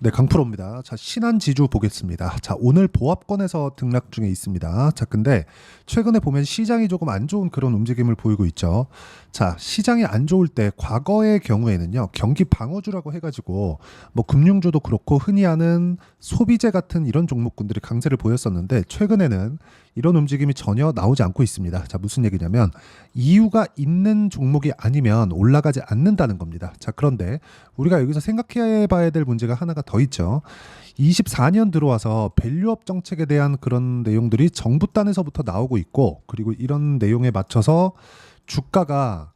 네, 강프로입니다. 자, 신한지주 보겠습니다. 자, 오늘 보합권에서 등락 중에 있습니다. 자, 근데 최근에 보면 시장이 조금 안 좋은 그런 움직임을 보이고 있죠. 자, 시장이 안 좋을 때 과거의 경우에는요, 경기 방어주라고 해가지고 뭐 금융주도 그렇고 흔히 아는 소비재 같은 이런 종목군들이 강세를 보였었는데 최근에는 이런 움직임이 전혀 나오지 않고 있습니다. 자, 무슨 얘기냐면 이유가 있는 종목이 아니면 올라가지 않는다는 겁니다. 자, 그런데 우리가 여기서 생각해 봐야 될 문제가 하나가 더 있죠. 24년 들어와서 밸류업 정책에 대한 그런 내용들이 정부 단에서부터 나오고 있고, 그리고 이런 내용에 맞춰서 주가가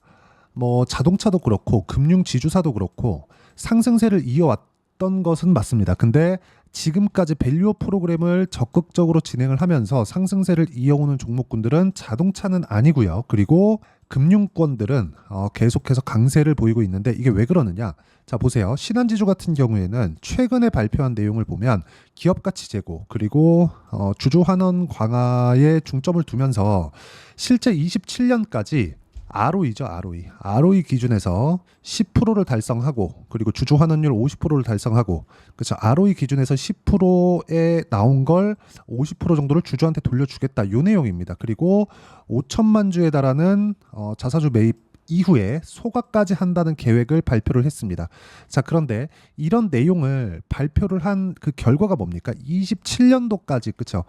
뭐 자동차도 그렇고 금융 지주사도 그렇고 상승세를 이어왔던 것은 맞습니다. 근데 지금까지 밸류업 프로그램을 적극적으로 진행을 하면서 상승세를 이어오는 종목군들은 자동차는 아니고요. 그리고 금융권들은 계속해서 강세를 보이고 있는데 이게 왜 그러느냐? 자, 보세요. 신한지주 같은 경우에는 최근에 발표한 내용을 보면 기업 가치 제고 그리고 주주 환원 강화에 중점을 두면서 실제 27년까지 ROE죠, ROE. ROE 기준에서 10%를 달성하고 그리고 주주 환원율 50%를 달성하고 그렇죠. ROE 기준에서 10%에 나온 걸 50% 정도를 주주한테 돌려주겠다. 요 내용입니다. 그리고 5천만 주에 달하는 자사주 매입 이후에 소각까지 한다는 계획을 발표를 했습니다. 자, 그런데 이런 내용을 발표를 한 그 결과가 뭡니까? 27년도까지 그렇죠.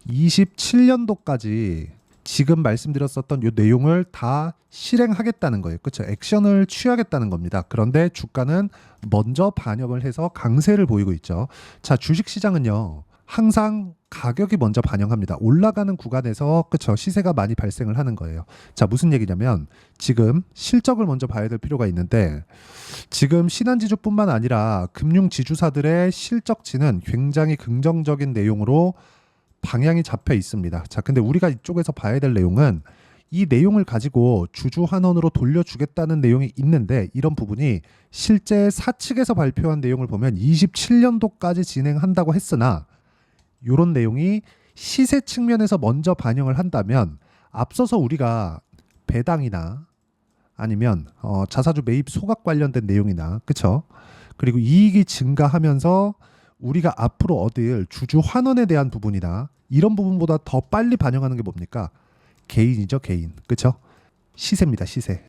27년도까지 지금 말씀드렸었던 이 내용을 다 실행하겠다는 거예요. 그렇죠? 액션을 취하겠다는 겁니다. 그런데 주가는 먼저 반영을 해서 강세를 보이고 있죠. 자, 주식시장은요. 항상 가격이 먼저 반영합니다. 올라가는 구간에서 그렇죠? 시세가 많이 발생을 하는 거예요. 자, 무슨 얘기냐면 지금 실적을 먼저 봐야 될 필요가 있는데 지금 신한지주뿐만 아니라 금융지주사들의 실적치는 굉장히 긍정적인 내용으로 방향이 잡혀 있습니다. 자, 근데 우리가 이쪽에서 봐야 될 내용은 이 내용을 가지고 주주 환원으로 돌려주겠다는 내용이 있는데 이런 부분이 실제 사측에서 발표한 내용을 보면 27년도까지 진행한다고 했으나 이런 내용이 시세 측면에서 먼저 반영을 한다면 앞서서 우리가 배당이나 아니면 자사주 매입 소각 관련된 내용이나 그쵸? 그리고 이익이 증가하면서 우리가 앞으로 얻을 주주 환원에 대한 부분이나 이런 부분보다 더 빨리 반영하는 게 뭡니까? 개인이죠, 개인. 그렇죠? 시세입니다, 시세.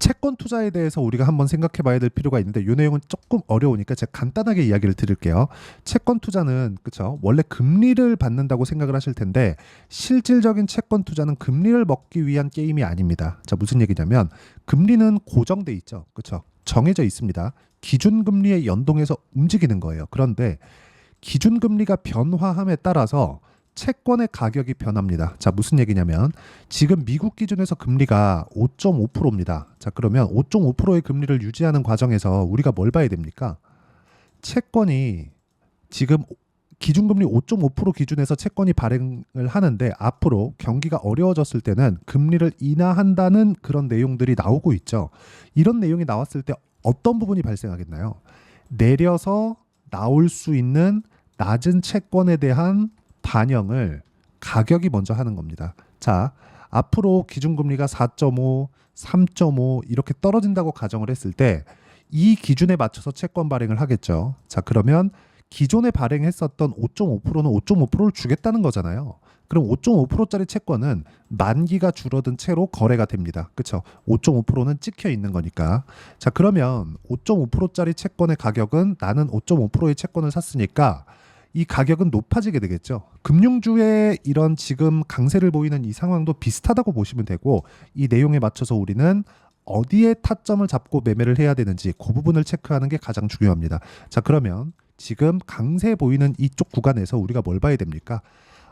채권 투자에 대해서 우리가 한번 생각해 봐야 될 필요가 있는데 이 내용은 조금 어려우니까 제가 간단하게 이야기를 드릴게요. 채권 투자는 그렇죠? 원래 금리를 받는다고 생각을 하실 텐데 실질적인 채권 투자는 금리를 먹기 위한 게임이 아닙니다. 자, 무슨 얘기냐면 금리는 고정돼 있죠. 그렇죠? 정해져 있습니다. 기준금리에 연동해서 움직이는 거예요. 그런데 기준금리가 변화함에 따라서 채권의 가격이 변합니다. 자, 무슨 얘기냐면 지금 미국 기준에서 금리가 5.5%입니다. 자, 그러면 5.5%의 금리를 유지하는 과정에서 우리가 뭘 봐야 됩니까? 채권이 지금 기준금리 5.5% 기준에서 채권이 발행을 하는데 앞으로 경기가 어려워졌을 때는 금리를 인하한다는 그런 내용들이 나오고 있죠. 이런 내용이 나왔을 때 어떤 부분이 발생하겠나요? 내려서 나올 수 있는 낮은 채권에 대한 반영을 가격이 먼저 하는 겁니다. 자, 앞으로 기준금리가 4.5, 3.5 이렇게 떨어진다고 가정을 했을 때 이 기준에 맞춰서 채권 발행을 하겠죠. 자, 그러면 기존에 발행했었던 5.5%는 5.5%를 주겠다는 거잖아요. 그럼 5.5%짜리 채권은 만기가 줄어든 채로 거래가 됩니다. 그렇죠? 5.5%는 찍혀 있는 거니까. 자, 그러면 5.5%짜리 채권의 가격은 나는 5.5%의 채권을 샀으니까 이 가격은 높아지게 되겠죠. 금융주의 이런 지금 강세를 보이는 이 상황도 비슷하다고 보시면 되고 이 내용에 맞춰서 우리는 어디에 타점을 잡고 매매를 해야 되는지 그 부분을 체크하는 게 가장 중요합니다. 자, 그러면 지금 강세 보이는 이쪽 구간에서 우리가 뭘 봐야 됩니까?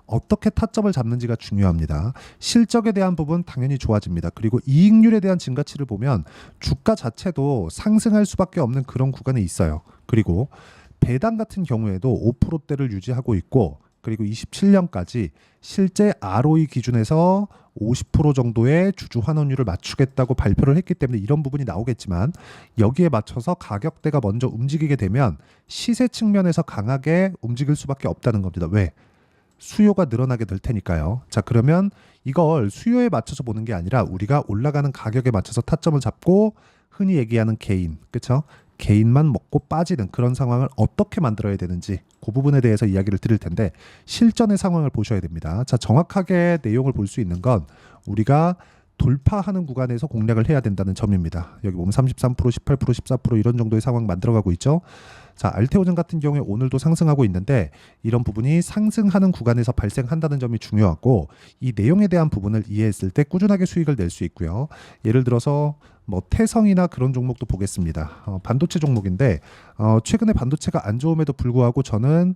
어떻게 타점을 잡는지가 중요합니다. 실적에 대한 부분 당연히 좋아집니다. 그리고 이익률에 대한 증가치를 보면 주가 자체도 상승할 수밖에 없는 그런 구간에 있어요. 그리고 배당 같은 경우에도 5%대를 유지하고 있고 그리고 27년까지 실제 ROE 기준에서 50% 정도의 주주 환원율을 맞추겠다고 발표를 했기 때문에 이런 부분이 나오겠지만 여기에 맞춰서 가격대가 먼저 움직이게 되면 시세 측면에서 강하게 움직일 수밖에 없다는 겁니다. 왜? 수요가 늘어나게 될 테니까요. 자, 그러면 이걸 수요에 맞춰서 보는 게 아니라 우리가 올라가는 가격에 맞춰서 타점을 잡고 흔히 얘기하는 개인, 그렇죠? 개인만 먹고 빠지는 그런 상황을 어떻게 만들어야 되는지 그 부분에 대해서 이야기를 드릴 텐데 실전의 상황을 보셔야 됩니다. 자, 정확하게 내용을 볼 수 있는 건 우리가 돌파하는 구간에서 공략을 해야 된다는 점입니다. 여기 보면 33%, 18%, 14% 이런 정도의 상황 만들어가고 있죠. 자, 알테오젠 같은 경우에 오늘도 상승하고 있는데 이런 부분이 상승하는 구간에서 발생한다는 점이 중요하고 이 내용에 대한 부분을 이해했을 때 꾸준하게 수익을 낼 수 있고요. 예를 들어서 뭐 태성이나 그런 종목도 보겠습니다. 반도체 종목인데 최근에 반도체가 안 좋음에도 불구하고 저는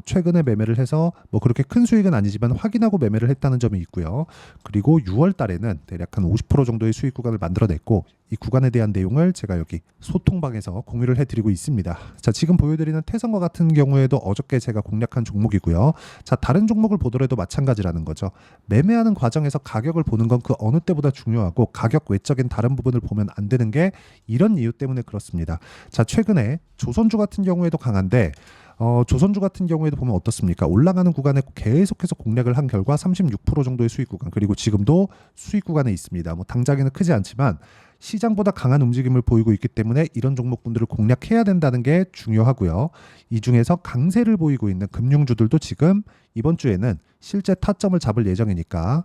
최근에 매매를 해서 뭐 그렇게 큰 수익은 아니지만 확인하고 매매를 했다는 점이 있고요. 그리고 6월 달에는 대략 한 50% 정도의 수익 구간을 만들어냈고 이 구간에 대한 내용을 제가 여기 소통방에서 공유를 해드리고 있습니다. 자, 지금 보여드리는 태성과 같은 경우에도 어저께 제가 공략한 종목이고요. 자, 다른 종목을 보더라도 마찬가지라는 거죠. 매매하는 과정에서 가격을 보는 건 그 어느 때보다 중요하고 가격 외적인 다른 부분을 보면 안 되는 게 이런 이유 때문에 그렇습니다. 자, 최근에 조선주 같은 경우에도 강한데 조선주 같은 경우에도 보면 어떻습니까? 올라가는 구간에 계속해서 공략을 한 결과 36% 정도의 수익 구간 그리고 지금도 수익 구간에 있습니다. 뭐 당장에는 크지 않지만 시장보다 강한 움직임을 보이고 있기 때문에 이런 종목분들을 공략해야 된다는 게 중요하고요. 이 중에서 강세를 보이고 있는 금융주들도 지금 이번 주에는 실제 타점을 잡을 예정이니까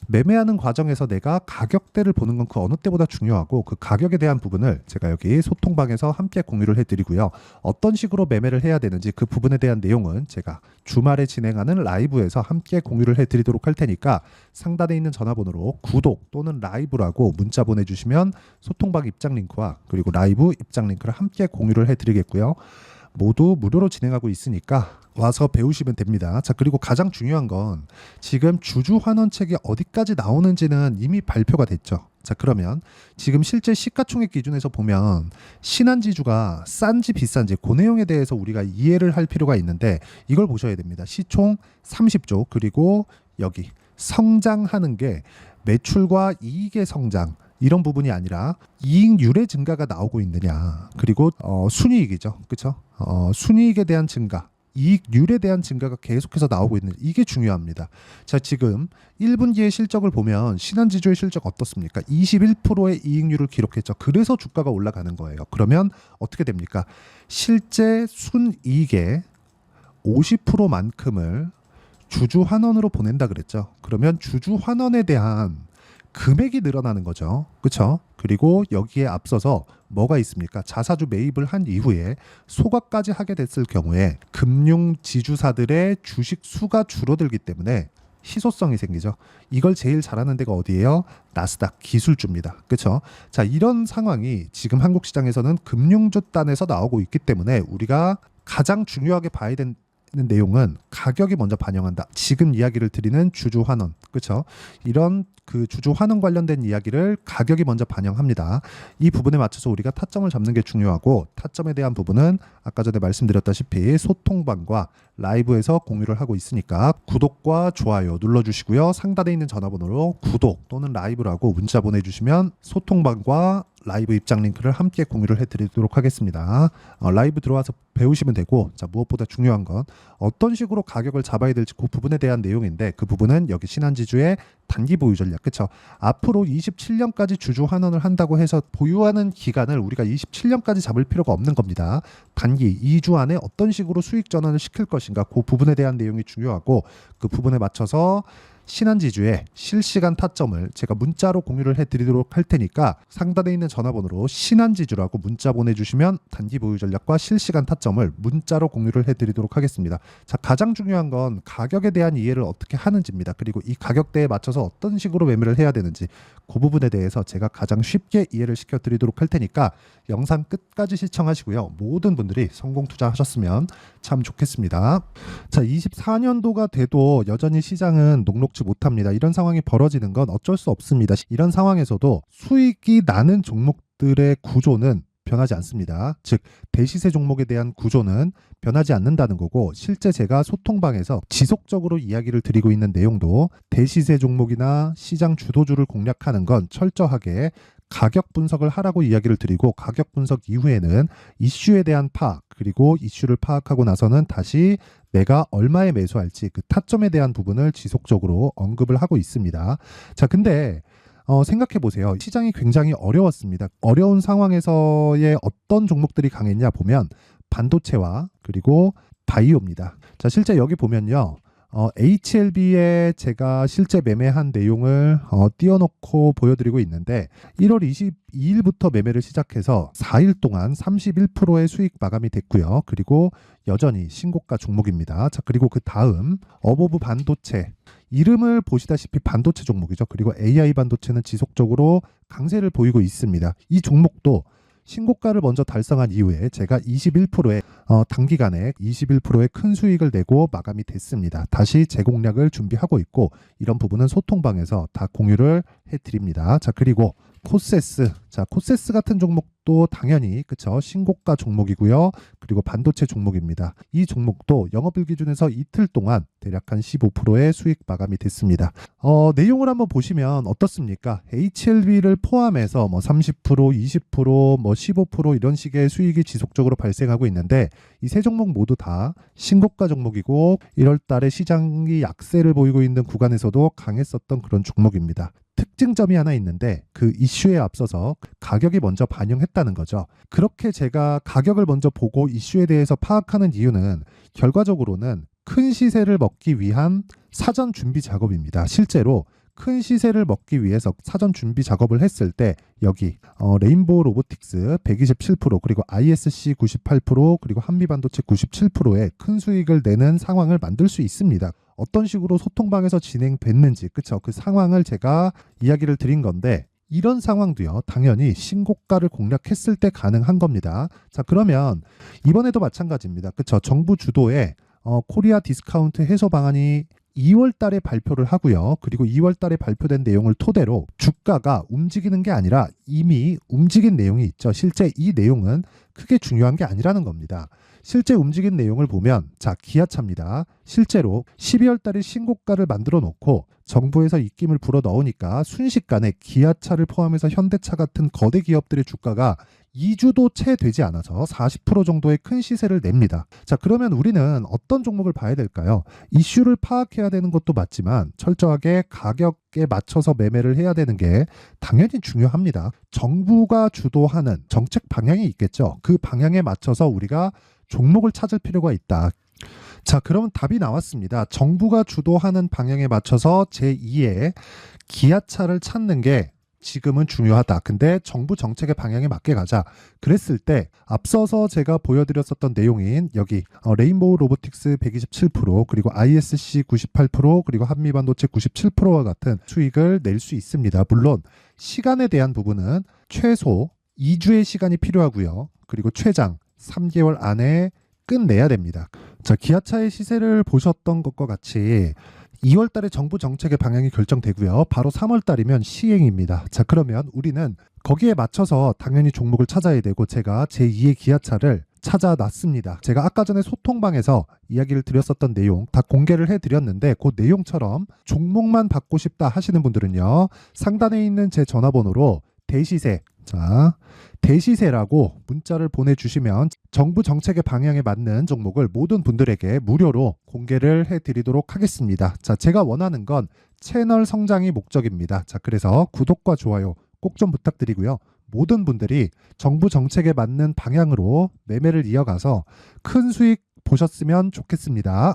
매매하는 과정에서 내가 가격대를 보는 건 그 어느 때보다 중요하고 그 가격에 대한 부분을 제가 여기 소통방에서 함께 공유를 해드리고요. 어떤 식으로 매매를 해야 되는지 그 부분에 대한 내용은 제가 주말에 진행하는 라이브에서 함께 공유를 해드리도록 할 테니까 상단에 있는 전화번호로 구독 또는 라이브라고 문자 보내주시면 소통방 입장 링크와 그리고 라이브 입장 링크를 함께 공유를 해드리겠고요. 모두 무료로 진행하고 있으니까 와서 배우시면 됩니다. 자, 그리고 가장 중요한 건 지금 주주 환원책이 어디까지 나오는지는 이미 발표가 됐죠. 자, 그러면 지금 실제 시가총액 기준에서 보면 신한지주가 싼지 비싼지 그 내용에 대해서 우리가 이해를 할 필요가 있는데 이걸 보셔야 됩니다. 시총 30조 그리고 여기 성장하는 게 매출과 이익의 성장 이런 부분이 아니라 이익률의 증가가 나오고 있느냐 그리고 순이익이죠. 그렇죠? 순이익에 대한 증가 이익률에 대한 증가가 계속해서 나오고 있는 이게 중요합니다. 자, 지금 1분기의 실적을 보면 신한지주의 실적 어떻습니까? 21%의 이익률을 기록했죠. 그래서 주가가 올라가는 거예요. 그러면 어떻게 됩니까? 실제 순이익의 50%만큼을 주주 환원으로 보낸다 그랬죠. 그러면 주주 환원에 대한 금액이 늘어나는 거죠. 그렇죠? 그리고 여기에 앞서서 뭐가 있습니까? 자사주 매입을 한 이후에 소각까지 하게 됐을 경우에 금융 지주사들의 주식 수가 줄어들기 때문에 희소성이 생기죠. 이걸 제일 잘하는 데가 어디예요? 나스닥 기술주입니다. 그렇죠? 자, 이런 상황이 지금 한국 시장에서는 금융주 단에서 나오고 있기 때문에 우리가 가장 중요하게 봐야 되는 내용은 가격이 먼저 반영한다. 지금 이야기를 드리는 주주 환원, 그렇죠? 이런 그 주주 환원 관련된 이야기를 가격이 먼저 반영합니다. 이 부분에 맞춰서 우리가 타점을 잡는 게 중요하고 타점에 대한 부분은 아까 전에 말씀드렸다시피 소통방과 라이브에서 공유를 하고 있으니까 구독과 좋아요 눌러주시고요. 상단에 있는 전화번호로 구독 또는 라이브라고 문자 보내주시면 소통방과 라이브 입장 링크를 함께 공유를 해드리도록 하겠습니다. 라이브 들어와서 배우시면 되고 자, 무엇보다 중요한 건 어떤 식으로 가격을 잡아야 될지 그 부분에 대한 내용인데 그 부분은 여기 신한지주의 단기 보유 전략 그렇죠. 앞으로 27년까지 주주 환원을 한다고 해서 보유하는 기간을 우리가 27년까지 잡을 필요가 없는 겁니다. 단기 2주 안에 어떤 식으로 수익 전환을 시킬 것인가 그 부분에 대한 내용이 중요하고 그 부분에 맞춰서 신한지주의 실시간 타점을 제가 문자로 공유를 해드리도록 할 테니까 상단에 있는 전화번호로 신한지주라고 문자 보내주시면 단기 보유 전략과 실시간 타점을 문자로 공유를 해드리도록 하겠습니다. 자, 가장 중요한 건 가격에 대한 이해를 어떻게 하는지입니다. 그리고 이 가격대에 맞춰서 어떤 식으로 매매를 해야 되는지 그 부분에 대해서 제가 가장 쉽게 이해를 시켜드리도록 할 테니까 영상 끝까지 시청하시고요. 모든 분들이 성공 투자하셨으면 참 좋겠습니다. 자, 24년도가 돼도 여전히 시장은 녹록지 못합니다. 이런 상황이 벌어지는 건 어쩔 수 없습니다. 이런 상황에서도 수익이 나는 종목들의 구조는 변하지 않습니다. 즉 대시세 종목에 대한 구조는 변하지 않는다는 거고 실제 제가 소통방에서 지속적으로 이야기를 드리고 있는 내용도 대시세 종목이나 시장 주도주를 공략하는 건 철저하게 가격 분석을 하라고 이야기를 드리고 가격 분석 이후에는 이슈에 대한 파악 그리고 이슈를 파악하고 나서는 다시 내가 얼마에 매수할지 그 타점에 대한 부분을 지속적으로 언급을 하고 있습니다. 자, 근데 생각해 보세요. 시장이 굉장히 어려웠습니다. 어려운 상황에서의 어떤 종목들이 강했냐 보면 반도체와 그리고 바이오입니다. 자, 실제 여기 보면요. HLB에 제가 실제 매매한 내용을 띄워놓고 보여드리고 있는데 1월 22일부터 매매를 시작해서 4일 동안 31%의 수익 마감이 됐고요. 그리고 여전히 신고가 종목입니다. 자, 그리고 그 다음 어보브 반도체, 이름을 보시다시피 반도체 종목이죠. 그리고 AI 반도체는 지속적으로 강세를 보이고 있습니다. 이 종목도 신고가를 먼저 달성한 이후에 제가 21%의 단기간에 21%의 큰 수익을 내고 마감이 됐습니다. 다시 재공략을 준비하고 있고 이런 부분은 소통방에서 다 공유를 해드립니다. 자, 그리고 코세스. 자, 코세스 같은 종목도 당연히 그쵸, 신고가 종목이고요. 그리고 반도체 종목입니다. 이 종목도 영업일 기준에서 이틀 동안 대략 한 15%의 수익 마감이 됐습니다. 내용을 한번 보시면 어떻습니까? HLB를 포함해서 뭐 30%, 20%, 뭐 15% 이런 식의 수익이 지속적으로 발생하고 있는데 이 세 종목 모두 다 신고가 종목이고 1월 달에 시장이 약세를 보이고 있는 구간에서도 강했었던 그런 종목입니다. 특징점이 하나 있는데 그 이슈에 앞서서 가격이 먼저 반영했다는 거죠. 그렇게 제가 가격을 먼저 보고 이슈에 대해서 파악하는 이유는 결과적으로는 큰 시세를 먹기 위한 사전 준비 작업입니다. 실제로 큰 시세를 먹기 위해서 사전 준비 작업을 했을 때 여기 레인보우 로보틱스 127% 그리고 ISC 98% 그리고 한미반도체 97%의 큰 수익을 내는 상황을 만들 수 있습니다. 어떤 식으로 소통방에서 진행됐는지 그쵸, 그 상황을 제가 이야기를 드린 건데 이런 상황도요 당연히 신고가를 공략했을 때 가능한 겁니다. 자, 그러면 이번에도 마찬가지입니다. 그쵸, 정부 주도의 코리아 디스카운트 해소 방안이 2월 달에 발표를 하고요. 그리고 2월 달에 발표된 내용을 토대로 주가가 움직이는 게 아니라 이미 움직인 내용이 있죠. 실제 이 내용은 크게 중요한 게 아니라는 겁니다. 실제 움직인 내용을 보면 자, 기아차입니다. 실제로 12월 달에 신고가를 만들어 놓고 정부에서 입김을 불어 넣으니까 순식간에 기아차를 포함해서 현대차 같은 거대 기업들의 주가가 2주도 채 되지 않아서 40% 정도의 큰 시세를 냅니다. 자, 그러면 우리는 어떤 종목을 봐야 될까요? 이슈를 파악해야 되는 것도 맞지만 철저하게 가격에 맞춰서 매매를 해야 되는 게 당연히 중요합니다. 정부가 주도하는 정책 방향이 있겠죠. 그 방향에 맞춰서 우리가 종목을 찾을 필요가 있다. 자, 그러면 답이 나왔습니다. 정부가 주도하는 방향에 맞춰서 제2의 기아차를 찾는 게 지금은 중요하다. 근데 정부 정책의 방향에 맞게 가자. 그랬을 때 앞서서 제가 보여드렸었던 내용인 여기 레인보우 로보틱스 127% 그리고 ISC 98% 그리고 한미반도체 97%와 같은 수익을 낼 수 있습니다. 물론 시간에 대한 부분은 최소 2주의 시간이 필요하고요. 그리고 최장 3개월 안에 끝내야 됩니다. 자, 기아차의 시세를 보셨던 것과 같이 2월 달에 정부 정책의 방향이 결정되고요. 바로 3월 달이면 시행입니다. 자, 그러면 우리는 거기에 맞춰서 당연히 종목을 찾아야 되고 제가 제2의 기아차를 찾아놨습니다. 제가 아까 전에 소통방에서 이야기를 드렸었던 내용 다 공개를 해드렸는데 그 내용처럼 종목만 받고 싶다 하시는 분들은요. 상단에 있는 제 전화번호로 대시세, 자, 대시세라고 문자를 보내주시면 정부 정책의 방향에 맞는 종목을 모든 분들에게 무료로 공개를 해드리도록 하겠습니다. 자, 제가 원하는 건 채널 성장이 목적입니다. 자, 그래서 구독과 좋아요 꼭 좀 부탁드리고요. 모든 분들이 정부 정책에 맞는 방향으로 매매를 이어가서 큰 수익 보셨으면 좋겠습니다.